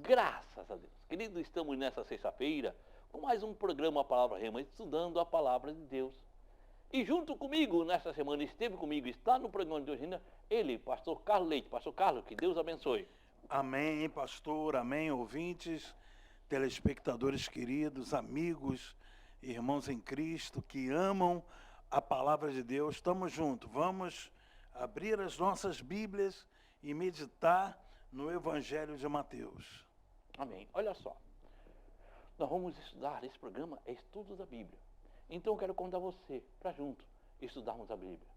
Graças a Deus. Queridos, estamos nessa sexta-feira com mais um programa Palavra Rema, estudando a Palavra de Deus. E junto comigo, nesta semana, esteve comigo, está no programa de hoje ainda, ele, pastor Carlos Leite. Pastor Carlos, que Deus abençoe. Amém, pastor, amém, ouvintes, telespectadores queridos, amigos, irmãos em Cristo que amam a palavra de Deus. Estamos juntos, vamos abrir as nossas Bíblias e meditar no Evangelho de Mateus. Amém. Olha só, nós vamos estudar, esse programa é estudo da Bíblia. Então eu quero convidar você para junto estudarmos a Bíblia.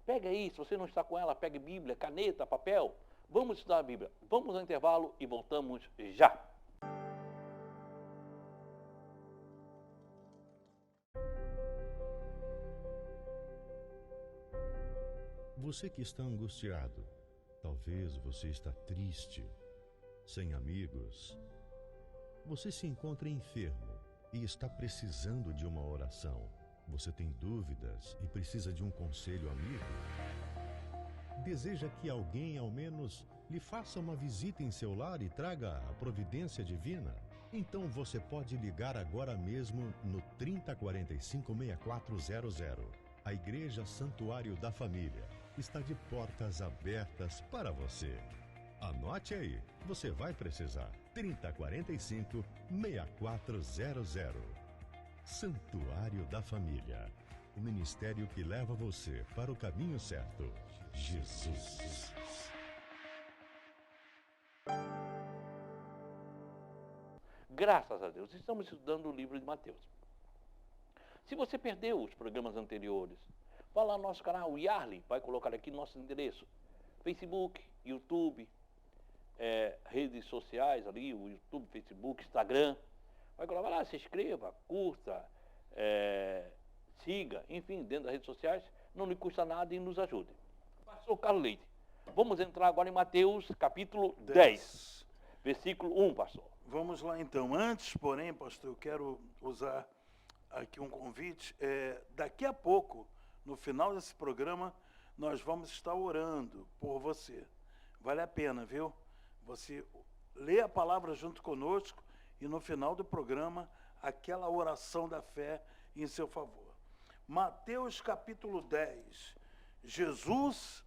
Pega aí, se você não está com ela, pegue Bíblia, caneta, papel. Vamos estudar a Bíblia. Vamos ao intervalo e voltamos já. Você que está angustiado, talvez você está triste, sem amigos. Você se encontra enfermo e está precisando de uma oração. Você tem dúvidas e precisa de um conselho amigo? Deseja que alguém, ao menos, lhe faça uma visita em seu lar e traga a providência divina? Então você pode ligar agora mesmo no 3045-6400. A Igreja Santuário da Família está de portas abertas para você. Anote aí, você vai precisar. 3045-6400. Santuário da Família. O ministério que leva você para o caminho certo. Jesus. Graças a Deus, estamos estudando o livro de Mateus. Se você perdeu os programas anteriores, vá lá no nosso canal, o Yarley, vai colocar aqui nosso endereço. Facebook, YouTube, redes sociais ali, o YouTube, Facebook, Instagram. Vai colocar lá, se inscreva, curta, siga, enfim, dentro das redes sociais, não lhe custa nada e nos ajude. Pastor Carlos Leite, vamos entrar agora em Mateus capítulo 10, versículo 1, pastor. Vamos lá então. Antes, porém, pastor, eu quero usar aqui um convite. Daqui a pouco, no final desse programa, nós vamos estar orando por você. Vale a pena, viu? Você lê a palavra junto conosco e no final do programa, aquela oração da fé em seu favor. Mateus capítulo 10. Jesus,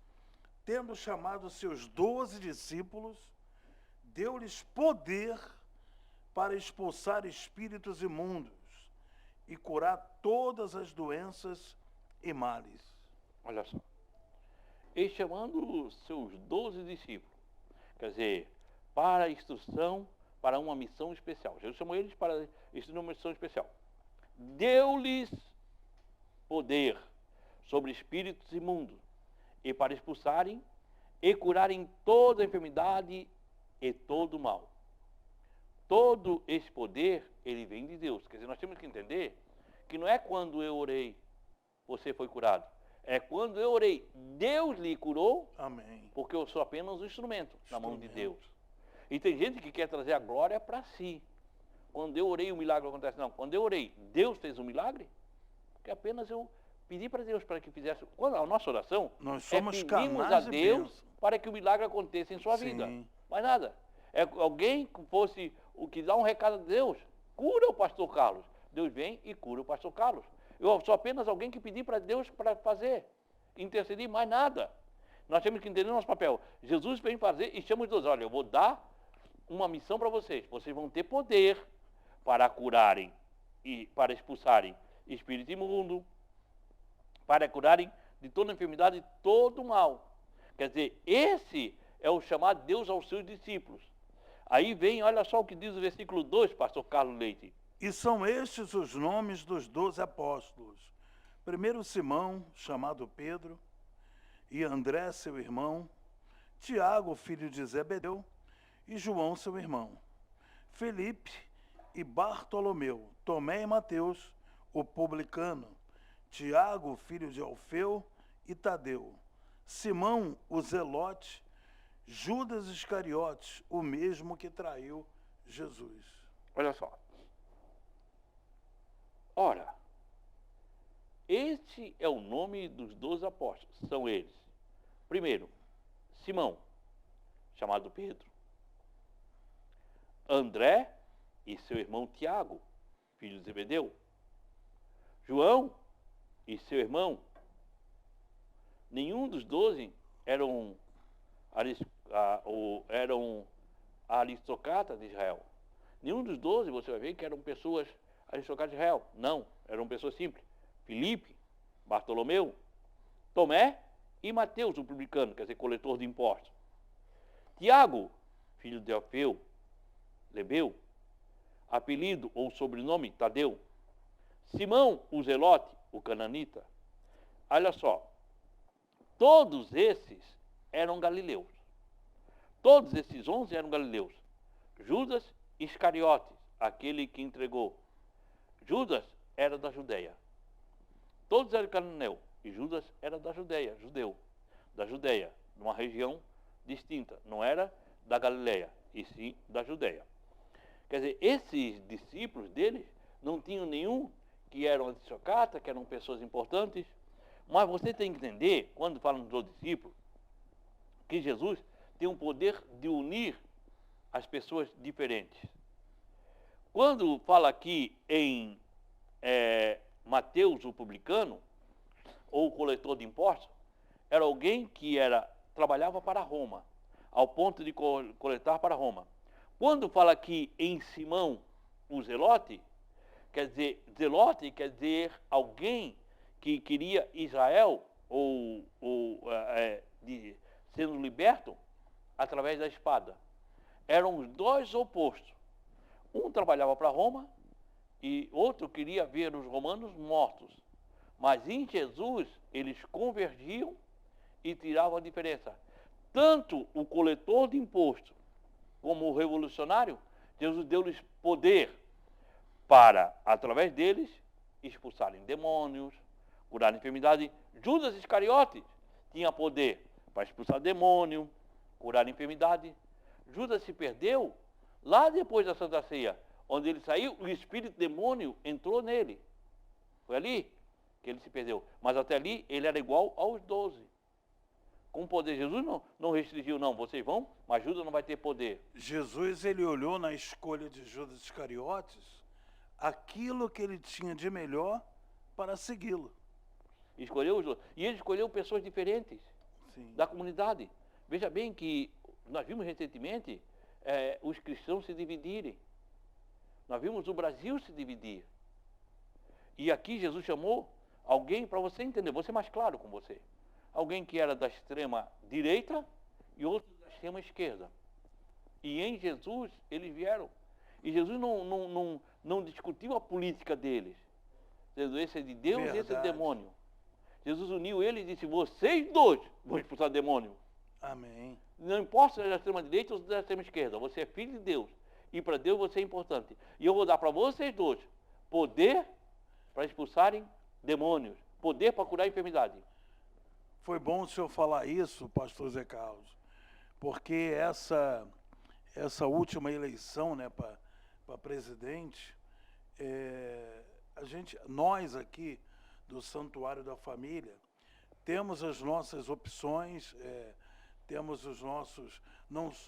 tendo chamado seus 12 discípulos, deu-lhes poder para expulsar espíritos imundos e curar todas as doenças e males. Olha só. E chamando os seus 12 discípulos, quer dizer, para a instrução, para uma missão especial. Jesus chamou eles para instruir uma missão especial. Deu-lhes poder sobre espíritos imundos e para expulsarem e curarem toda a enfermidade e todo o mal. Todo esse poder, ele vem de Deus. Quer dizer, nós temos que entender que não é quando eu orei, você foi curado. É quando eu orei, Deus lhe curou. Amém. Porque eu sou apenas um instrumento na mão de Deus. E tem gente que quer trazer a glória para si. Quando eu orei, o milagre acontece. Não, quando eu orei, Deus fez um milagre, porque apenas eu pedi para Deus para que fizesse. Quando a nossa oração, nós somos pedimos a canais de Deus bênção para que o milagre aconteça em sua vida. Mais nada. É alguém que fosse o que dá um recado a Deus, cura o pastor Carlos. Deus vem e cura o pastor Carlos. Eu sou apenas alguém que pedi para Deus para fazer, interceder, mais nada. Nós temos que entender o nosso papel. Jesus vem fazer e chama os 12. Olha, eu vou dar uma missão para vocês. Vocês vão ter poder para curarem e para expulsarem espírito imundo, para curarem de toda enfermidade e todo mal. Quer dizer, esse é o chamado de Deus aos seus discípulos. Aí vem, olha só o que diz o versículo 2, pastor Carlos Leite. E são estes os nomes dos 12 apóstolos. Primeiro Simão, chamado Pedro, e André, seu irmão, Tiago, filho de Zebedeu, e João, seu irmão, Felipe e Bartolomeu, Tomé e Mateus, o publicano, Tiago, filho de Alfeu e Tadeu, Simão, o zelote, Judas Iscariotes, o mesmo que traiu Jesus. Olha só. Ora, este é o nome dos 12 apóstolos. São eles. Primeiro, Simão, chamado Pedro. André e seu irmão Tiago, filho de Zebedeu, João e seu irmão. Nenhum dos 12 eram aristocratas de Israel. Nenhum dos 12, você vai ver que eram pessoas aristocratas de Israel. Não, eram pessoas simples. Filipe, Bartolomeu, Tomé e Mateus, o publicano, quer dizer, coletor de impostos. Tiago, filho de Alfeu, Lebeu, apelido ou sobrenome Tadeu. Simão, o Zelote, o cananita. Olha só, todos esses eram galileus. Todos esses 11 eram galileus. Judas Iscariotes, aquele que entregou. Judas era da Judéia. Todos eram cananeu. E Judas era da Judéia, judeu. Da Judéia, numa região distinta. Não era da Galileia, e sim da Judéia. Quer dizer, esses discípulos deles não tinham nenhum que eram aristocratas, que eram pessoas importantes. Mas você tem que entender, quando falamos dos discípulos, que Jesus tem o poder de unir as pessoas diferentes. Quando fala aqui em Mateus, o publicano, ou o coletor de impostos, era alguém que trabalhava para Roma, ao ponto de coletar para Roma. Quando fala aqui em Simão, o Zelote, quer dizer alguém que queria Israel, sendo liberto através da espada. Eram os dois opostos. Um trabalhava para Roma e outro queria ver os romanos mortos. Mas em Jesus eles convergiam e tiravam a diferença. Tanto o coletor de imposto como o revolucionário, Jesus deu-lhes poder para, através deles, expulsarem demônios, curar enfermidade. Judas Iscariotes tinha poder para expulsar demônio, curar enfermidade. Judas se perdeu lá depois da Santa Ceia, onde ele saiu, o espírito demônio entrou nele. Foi ali que ele se perdeu. Mas até ali ele era igual aos 12. Com poder, Jesus não restringiu, não. Vocês vão, mas Judas não vai ter poder. Jesus, ele olhou na escolha de Judas Iscariotes aquilo que ele tinha de melhor para segui-lo. Escolheu os outros. E ele escolheu pessoas diferentes. Sim. Da comunidade. Veja bem que nós vimos recentemente os cristãos se dividirem. Nós vimos o Brasil se dividir. E aqui Jesus chamou alguém para você entender, vou ser mais claro com você. Alguém que era da extrema direita e outro da extrema esquerda. E em Jesus eles vieram. E Jesus não discutiu a política deles. Dizendo, esse é de Deus e esse é de demônio. Jesus uniu ele e disse, vocês dois vão expulsar demônio. Amém. Não importa se é da extrema direita ou da extrema esquerda, você é filho de Deus. E para Deus você é importante. E eu vou dar para vocês dois poder para expulsarem demônios. Poder para curar a enfermidade. Foi bom o senhor falar isso, pastor Zé Carlos, porque essa última eleição, né, para presidente, nós aqui do Santuário da Família temos as nossas opções, temos os nossos,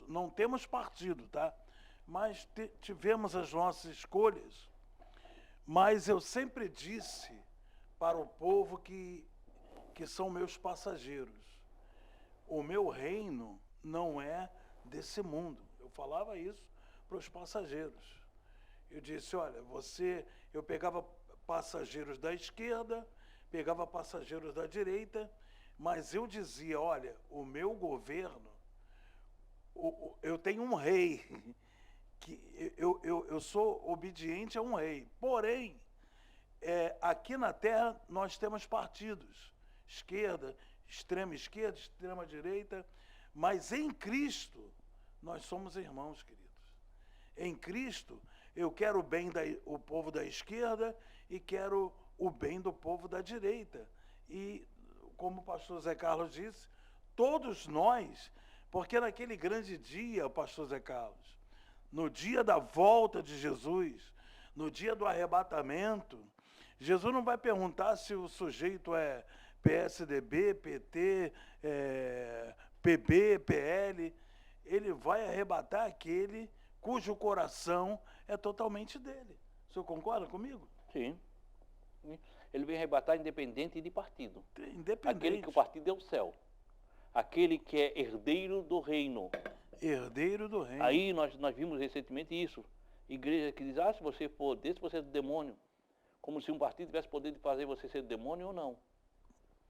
não temos partido, tá? Mas tivemos as nossas escolhas. Mas eu sempre disse para o povo que são meus passageiros. O meu reino não é desse mundo. Eu falava isso para os passageiros. Eu disse, olha, eu pegava passageiros da esquerda, pegava passageiros da direita, mas eu dizia, olha, o meu governo, eu tenho um rei, que eu sou obediente a um rei. Porém, aqui na terra nós temos partidos, extrema esquerda, extrema direita, mas em Cristo nós somos irmãos, queridos. Em Cristo eu quero o bem do povo da esquerda e quero o bem do povo da direita. E, como o pastor Zé Carlos disse, todos nós, porque naquele grande dia, pastor Zé Carlos, no dia da volta de Jesus, no dia do arrebatamento, Jesus não vai perguntar se o sujeito é PSDB, PT, PB, PL. Ele vai arrebatar aquele cujo coração é totalmente dele. O senhor concorda comigo? Sim. Ele vem arrebatar independente de partido. Independente. Aquele que o partido é o céu. Aquele que é herdeiro do reino. Herdeiro do reino. Aí nós vimos recentemente isso. Igreja que diz, se você for desse, você é do demônio. Como se um partido tivesse poder de fazer você ser do demônio ou não.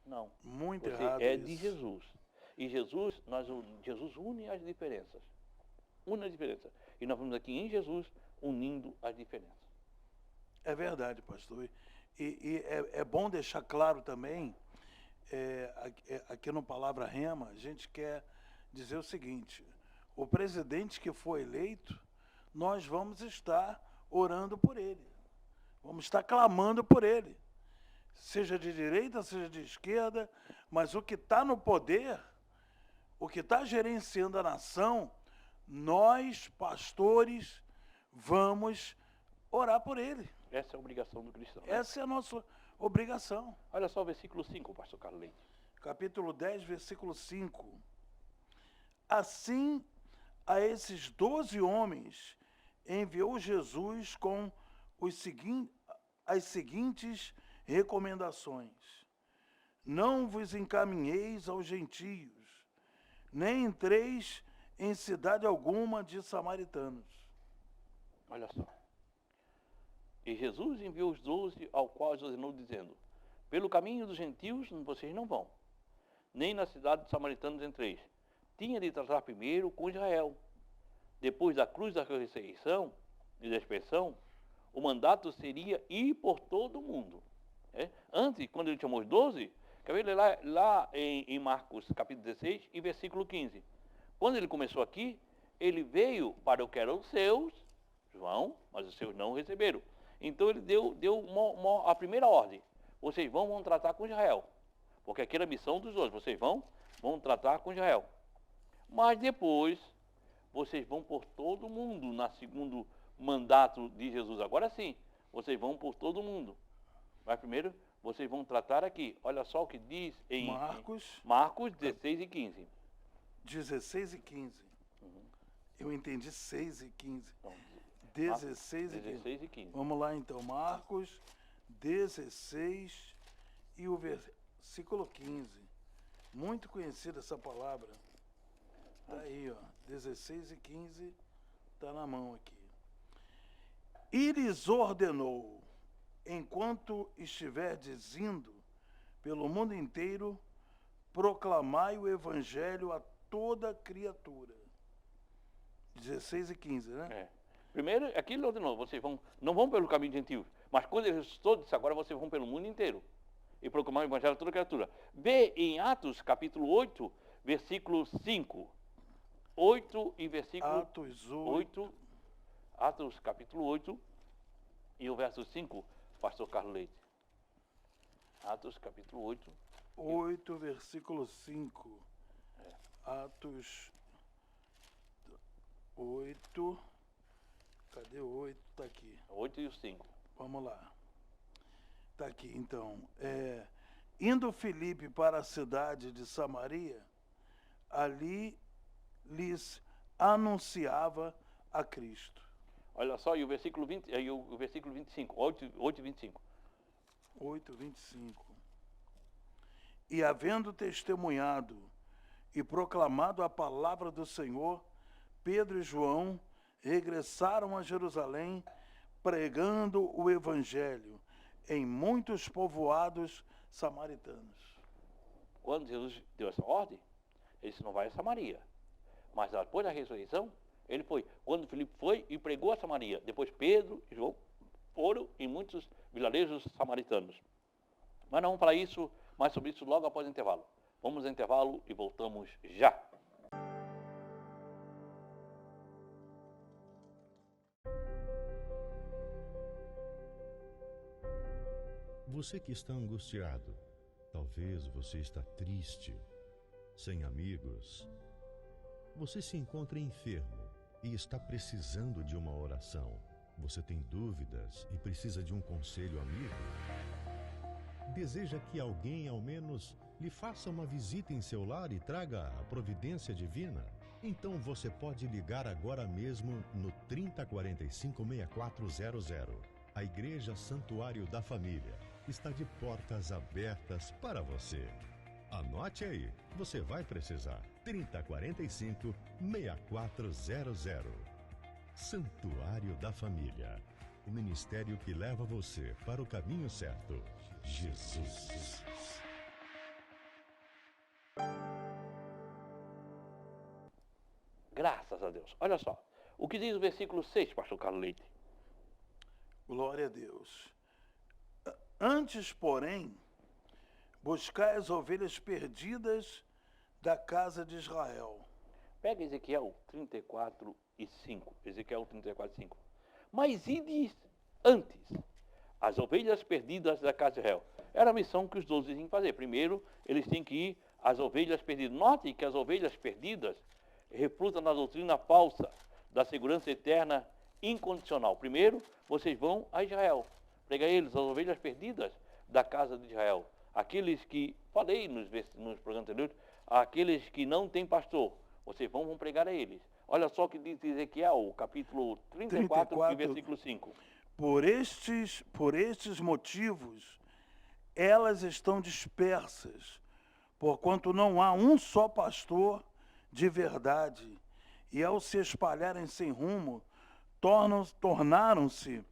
Não. Muito você errado é isso. de Jesus. E Jesus une as diferenças. Une as diferenças. E nós vamos aqui em Jesus unindo as diferenças. É verdade, pastor. E é bom deixar claro também, aqui no Palavra Rema, a gente quer dizer o seguinte: o presidente que foi eleito, nós vamos estar orando por ele. Vamos estar clamando por ele. Seja de direita, seja de esquerda, mas o que está no poder, o que está gerenciando a nação, nós, pastores, vamos orar por ele. Essa é a obrigação do cristão. Né? Essa é a nossa obrigação. Olha só o versículo 5, pastor Carlos Leite. Capítulo 10, versículo 5. Assim, a esses 12 homens enviou Jesus com as seguintes recomendações: não vos encaminheis aos gentios, nem entreis em cidade alguma de samaritanos. Olha só. E Jesus enviou os 12, ao qual ordenou, dizendo: pelo caminho dos gentios vocês não vão, nem na cidade dos samaritanos entreis. Tinha de tratar primeiro com Israel. Depois da cruz da ressurreição e da expiação, o mandato seria ir por todo o mundo. Antes, quando ele chamou os 12, quer ver lá em Marcos capítulo 16 e versículo 15. Quando ele começou aqui, ele veio para o que eram os seus, João, mas os seus não o receberam. Então ele deu a primeira ordem: vocês vão tratar com Israel, porque aquela é a missão dos 12, vocês vão tratar com Israel. Mas depois, vocês vão por todo o mundo, na segundo mandato de Jesus. Agora sim, vocês vão por todo o mundo. Mas primeiro, vocês vão tratar aqui. Olha só o que diz em Marcos 16 e 15. 16 e 15. Eu entendi 6 e 15. Então, 16 e 15. Vamos lá então, Marcos 16 e o versículo 15. Muito conhecida essa palavra. Está aí, ó. 16 e 15 está na mão aqui. E lhes ordenou: enquanto estiverdes indo pelo mundo inteiro, proclamai o evangelho a toda criatura. 16 e 15, né? Primeiro, aqui ele ordenou: vocês não vão pelo caminho gentil, mas quando ele ressuscitou, disse: agora vocês vão pelo mundo inteiro e proclamar o evangelho a toda criatura. Vê em Atos capítulo 8, versículo 5. 8 e versículo Atos 8. Atos capítulo 8 e o verso 5, pastor Carlos Leite. Atos capítulo 8. 8, versículo 5. Atos 8. Cadê o 8? Está aqui. 8 e o 5. Vamos lá. Está aqui, então. Indo Filipe para a cidade de Samaria, ali lhes anunciava a Cristo. Olha só, e o versículo 20, e o versículo 25, 8 e 25. 8, 25. E havendo testemunhado e proclamado a palavra do Senhor, Pedro e João regressaram a Jerusalém, pregando o evangelho em muitos povoados samaritanos. Quando Jesus deu essa ordem, ele disse: não vai a Samaria. Mas depois da ressurreição, ele foi. Quando Filipe foi e pregou a Samaria, depois Pedro e João foram em muitos vilarejos samaritanos. Mas não vamos falar mais sobre isso logo após o intervalo. Vamos ao intervalo e voltamos já. Você que está angustiado, talvez você está triste, sem amigos. Você se encontra enfermo e está precisando de uma oração. Você tem dúvidas e precisa de um conselho amigo? Deseja que alguém, ao menos, lhe faça uma visita em seu lar e traga a providência divina? Então você pode ligar agora mesmo no 3045-6400. A Igreja Santuário da Família está de portas abertas para você. Anote aí, você vai precisar. 3045-6400. Santuário da Família. O ministério que leva você para o caminho certo. Jesus. Graças a Deus. Olha só. O que diz o versículo 6, pastor Carlos Leite? Glória a Deus. Antes, porém, buscai as ovelhas perdidas da casa de Israel. Pega Ezequiel 34:5. Ezequiel 34:5. Mas ides antes as ovelhas perdidas da casa de Israel. Era a missão que os 12 tinham que fazer. Primeiro, eles tinham que ir às ovelhas perdidas. Note que as ovelhas perdidas reflutam na doutrina falsa da segurança eterna incondicional. Primeiro, vocês vão a Israel. Pregar eles, as ovelhas perdidas da casa de Israel. Aqueles que, falei nos programas anteriores, aqueles que não têm pastor. Vocês vão pregar a eles. Olha só o que diz Ezequiel, capítulo 34 e versículo 5. Por estes motivos, elas estão dispersas, porquanto não há um só pastor de verdade, e ao se espalharem sem rumo, tornaram-se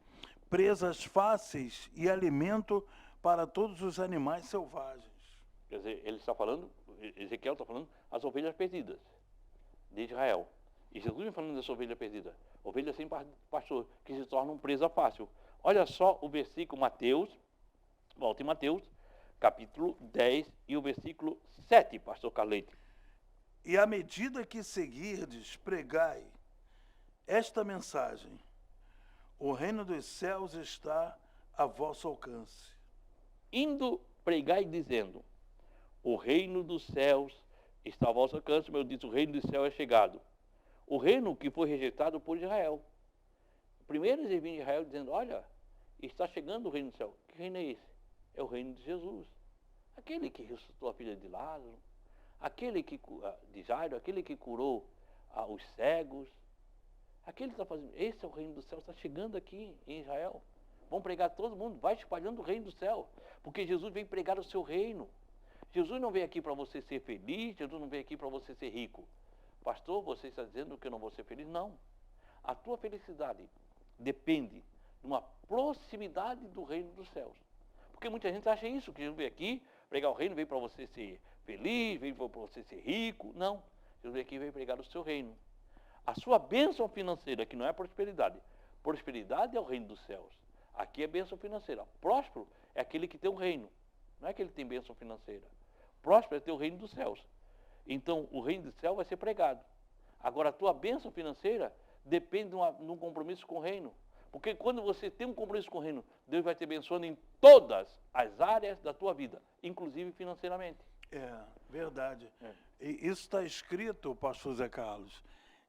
presas fáceis e alimento para todos os animais selvagens. Quer dizer, ele está falando, Ezequiel está falando, as ovelhas perdidas de Israel. E Jesus vem falando dessa ovelha perdida. Ovelha sem pastor, que se tornam presa fácil. Olha só o versículo Mateus, volta em Mateus, capítulo 10 e o versículo 7, pastor Carlete. E à medida que seguirdes, pregai esta mensagem: o reino dos céus está a vosso alcance. Indo, pregai dizendo, o reino dos céus está a vosso alcance, meu dito, o reino do céu é chegado. O reino que foi rejeitado por Israel. Primeiro eles vinham de Israel dizendo, olha, está chegando o reino do céu. Que reino é esse? É o reino de Jesus. Aquele que ressuscitou a filha de Lázaro, aquele que, de Jairo, aquele que curou os cegos. Aquele que está fazendo, esse é o reino do céu, está chegando aqui em Israel. Vão pregar todo mundo, vai espalhando o reino do céu. Porque Jesus veio pregar o seu reino. Jesus não veio aqui para você ser feliz, Jesus não veio aqui para você ser rico. Pastor, você está dizendo que eu não vou ser feliz? Não. A tua felicidade depende de uma proximidade do reino dos céus. Porque muita gente acha isso, que Jesus veio aqui pregar o reino, veio para você ser feliz, veio para você ser rico. Não. Jesus veio aqui e veio pregar o seu reino. A sua bênção financeira, que não é prosperidade. Prosperidade é o reino dos céus. Aqui é bênção financeira. Próspero é aquele que tem um reino. Não é aquele que tem bênção financeira. Próspero é ter o reino dos céus. Então, o reino do céu vai ser pregado. Agora, a tua bênção financeira depende de um compromisso com o reino. Porque quando você tem um compromisso com o reino, Deus vai te abençoando em todas as áreas da tua vida, inclusive financeiramente. É, verdade. E isso está escrito, pastor Zé Carlos,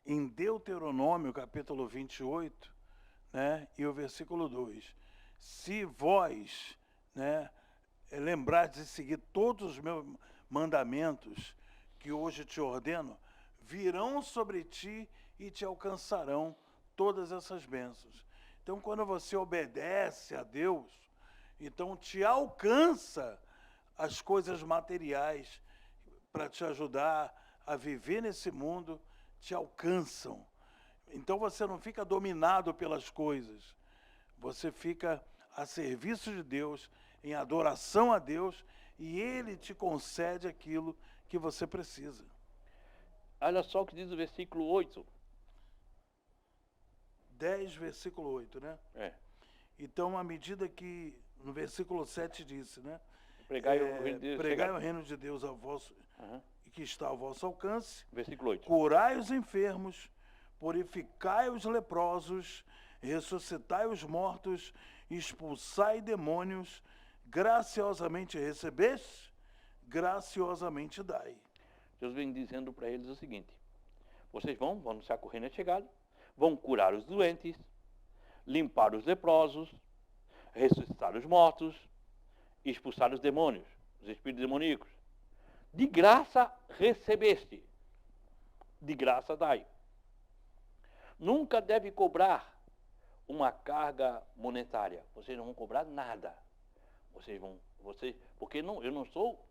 em Deuteronômio, capítulo 28, né, e o versículo 2. Se vós, né, lembrardes de seguir todos os meus mandamentos que hoje te ordeno, virão sobre ti e te alcançarão todas essas bênçãos. Então, quando você obedece a Deus, então te alcança as coisas materiais para te ajudar a viver nesse mundo, te alcançam. Então, você não fica dominado pelas coisas, você fica a serviço de Deus, em adoração a Deus, e Ele te concede aquilo que você precisa. Olha só o que diz o versículo 8. 10, versículo 8, né? É. Então, à medida que, no versículo 7 disse, né? Pregai o reino de Deus. Pregai o reino de Deus ao vosso, que está ao vosso alcance. Versículo 8. Curai os enfermos, purificai os leprosos, ressuscitai os mortos, expulsai demônios, graciosamente recebeste, graciosamente dai. Deus vem dizendo para eles o seguinte: vocês vão anunciar que o reino é chegado, vão curar os doentes, limpar os leprosos, ressuscitar os mortos, expulsar os demônios, os espíritos demoníacos. De graça recebeste. de graça dai. Nunca deve cobrar uma carga monetária. Vocês não vão cobrar nada. Porque eu não estou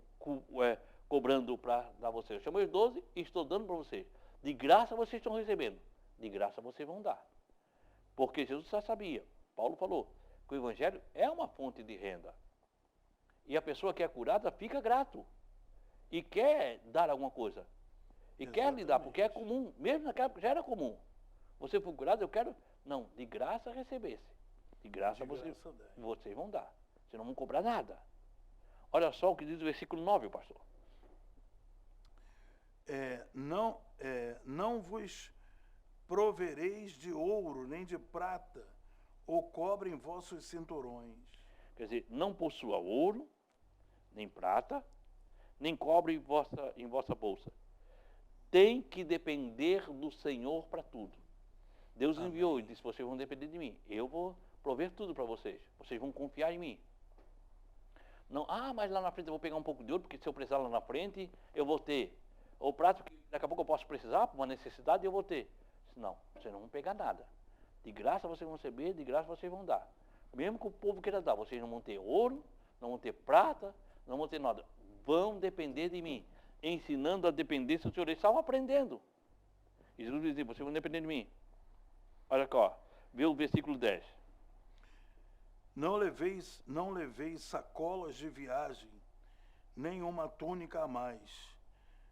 cobrando para dar a vocês. Eu chamei os 12 e estou dando para vocês. De graça vocês estão recebendo. De graça vocês vão dar. Porque Jesus já sabia. Paulo falou que o Evangelho é uma fonte de renda. E a pessoa que é curada fica grato. E quer dar alguma coisa. E quer lhe dar, porque é comum. Mesmo naquela época já era comum. Você foi curado, eu quero... Não, de graça recebesse. De graça vocês vão dar. Vocês não vão cobrar nada. Olha só o que diz o versículo 9, pastor. Não vos provereis de ouro, nem de prata, ou cobre em vossos cinturões. Quer dizer, não possua ouro, nem prata, nem cobre em vossa bolsa. Tem que depender do Senhor para tudo. Deus enviou e disse, vocês vão depender de mim. Eu vou prover tudo para vocês. Vocês vão confiar em mim. Não, mas lá na frente eu vou pegar um pouco de ouro, porque se eu precisar lá na frente, eu vou ter. Ou prato que daqui a pouco eu posso precisar, por uma necessidade, eu vou ter. Não, vocês não vão pegar nada. De graça vocês vão receber, de graça vocês vão dar. Mesmo que o povo queira dar, vocês não vão ter ouro, não vão ter prata, não vão ter nada. Vão depender de mim. Ensinando a dependência do Senhor. Eles estavam aprendendo. E Jesus dizia, vocês vão depender de mim. Olha aqui, vê o versículo 10. Não leveis sacolas de viagem, nem uma túnica a mais,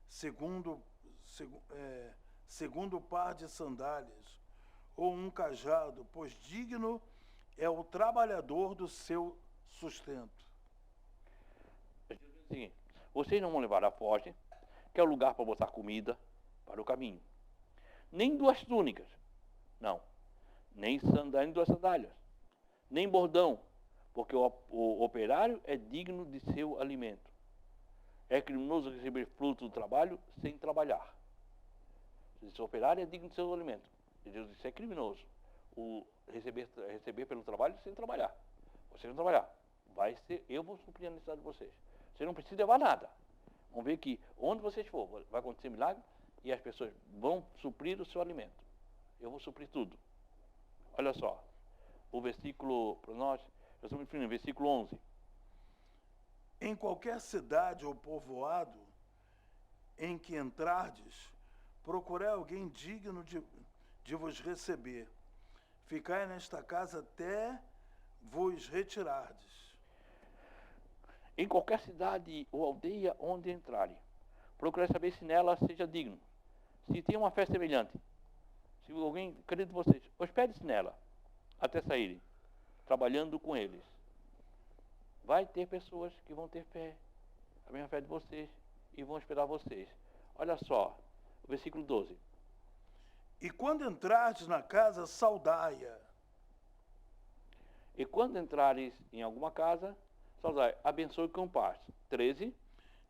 segundo o par de sandálias, ou um cajado, pois digno é o trabalhador do seu sustento. Seguinte, vocês não vão levar a foge, que é o lugar para botar comida para o caminho. Nem 2 túnicas, não. Nem duas sandálias. Nem bordão, porque o operário é digno de seu alimento. É criminoso receber fruto do trabalho sem trabalhar. O operário é digno de seu alimento. E Deus disse, é criminoso receber pelo trabalho sem trabalhar. Vocês vão trabalhar. Eu vou suprir a necessidade de vocês. Você não precisa levar nada. Vamos ver que onde vocês for, vai acontecer milagre e as pessoas vão suprir o seu alimento. Eu vou suprir tudo. Olha só, o versículo, para nós estamos no versículo 11. Em qualquer cidade ou povoado em que entrardes, procurai alguém digno de vos receber. Ficai nesta casa até vos retirardes. Em qualquer cidade ou aldeia onde entrarem, procurai saber se nela seja digno. Se tem uma fé semelhante, se alguém acredita em vocês, hospede-se nela até saírem, trabalhando com eles. Vai ter pessoas que vão ter fé, a mesma fé de vocês, e vão esperar vocês. Olha só, o versículo 12. E quando entrardes na casa, saudai-a. E quando entrares em alguma casa, saudai, abençoe com paz. 13.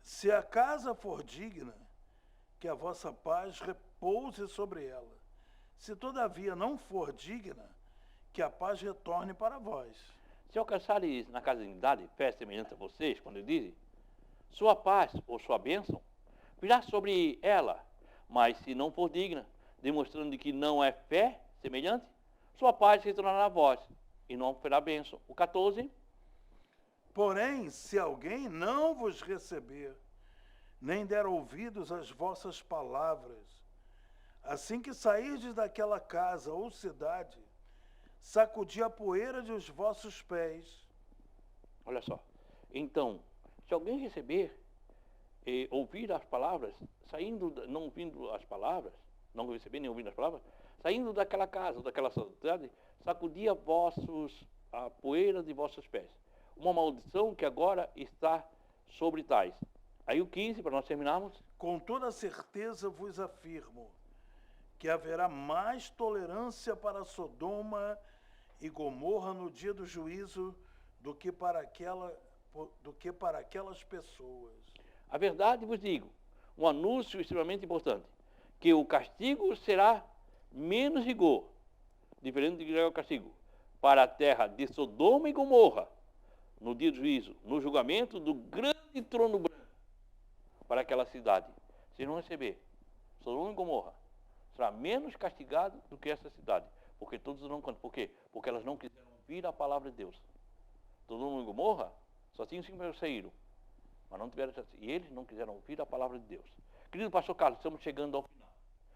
Se a casa for digna, que a vossa paz repouse sobre ela. Se todavia não for digna, que a paz retorne para vós. Se alcançares na casa de dignidade fé semelhante a vocês, quando ele diz, sua paz ou sua bênção virá sobre ela, mas se não for digna, demonstrando que não é fé semelhante, sua paz retornará a vós, e não fará bênção. O 14. Porém, se alguém não vos receber, nem der ouvidos às vossas palavras, assim que sairdes daquela casa ou cidade, sacudi a poeira dos vossos pés. Olha só. Então, se alguém receber e ouvir as palavras, não ouvindo as palavras, não receber nem ouvindo as palavras, saindo daquela casa ou daquela cidade, sacudi a poeira de vossos pés. Uma maldição que agora está sobre tais. Aí o 15, para nós terminarmos. Com toda certeza vos afirmo que haverá mais tolerância para Sodoma e Gomorra no dia do juízo do que para aquelas pessoas. A verdade vos digo, um anúncio extremamente importante, que o castigo será menos rigor, diferente do que é o castigo, para a terra de Sodoma e Gomorra, no dia do juízo, no julgamento do grande trono branco, para aquela cidade. Vocês vão receber Sodoma e Gomorra, será menos castigado do que essa cidade. Porque todos não contam. Por quê? Porque elas não quiseram ouvir a palavra de Deus. Sodoma e Gomorra só tinham 5 pessoas que saíram. Mas não tiveram chance. E eles não quiseram ouvir a palavra de Deus. Querido pastor Carlos, estamos chegando ao final.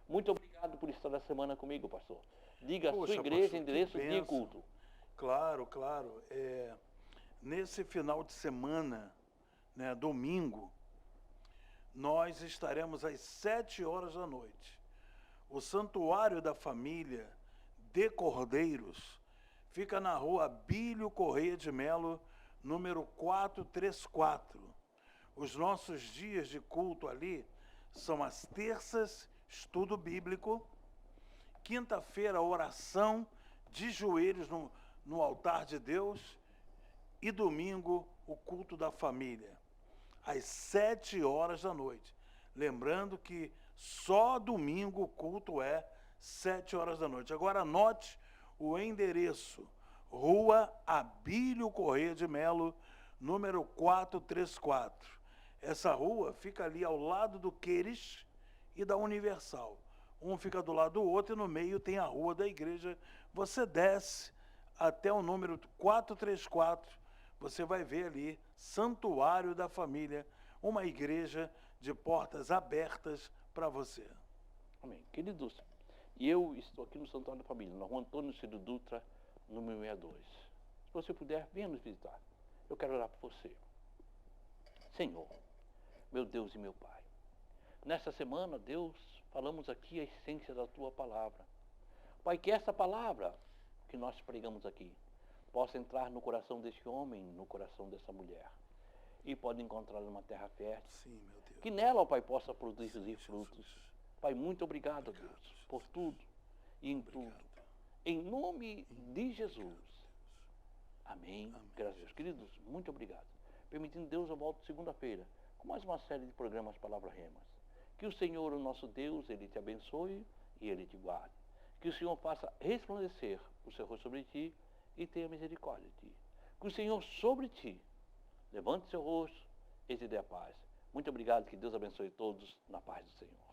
Muito obrigado por estar essa semana comigo, pastor. Diga a sua igreja, pastor, endereço, dia e culto. Claro, claro. Nesse final de semana, né, domingo, nós estaremos às 7h da noite. O Santuário da Família de Cordeiros fica na rua Abílio Correia de Melo, número 434. Os nossos dias de culto ali são as terças, estudo bíblico, quinta-feira, oração de joelhos no altar de Deus e domingo, o culto da família, às 7h da noite. Lembrando que só domingo o culto é 7h da noite. Agora anote o endereço: Rua Abílio Correia de Melo, número 434. Essa rua fica ali ao lado do Queires e da Universal. Um fica do lado do outro e no meio tem a rua da igreja. Você desce até o número 434, você vai ver ali Santuário da Família, uma igreja de portas abertas para você. Amém. Queridos, e eu estou aqui no Santuário da Família, na rua Antônio Ciro Dutra, número 62. Se você puder, venha nos visitar. Eu quero orar por você. Senhor, meu Deus e meu Pai, nesta semana, Deus, falamos aqui a essência da Tua palavra. Pai, que essa palavra que nós pregamos aqui possa entrar no coração desse homem, no coração dessa mulher, e pode encontrar numa terra fértil. Sim, meu Deus. Que nela, ó Pai, possa produzir Sim, frutos. Jesus. Pai, muito obrigado, Deus, por tudo e em tudo. Em nome de Jesus. Amém. Graças a Deus. Queridos, muito obrigado. Permitindo Deus, eu volto segunda-feira com mais uma série de programas Palavra Remas. Que o Senhor, o nosso Deus, Ele te abençoe e Ele te guarde. Que o Senhor faça resplandecer o seu rosto sobre ti e tenha misericórdia de ti. Que o Senhor sobre ti levante seu rosto e te dê a paz. Muito obrigado, que Deus abençoe todos na paz do Senhor.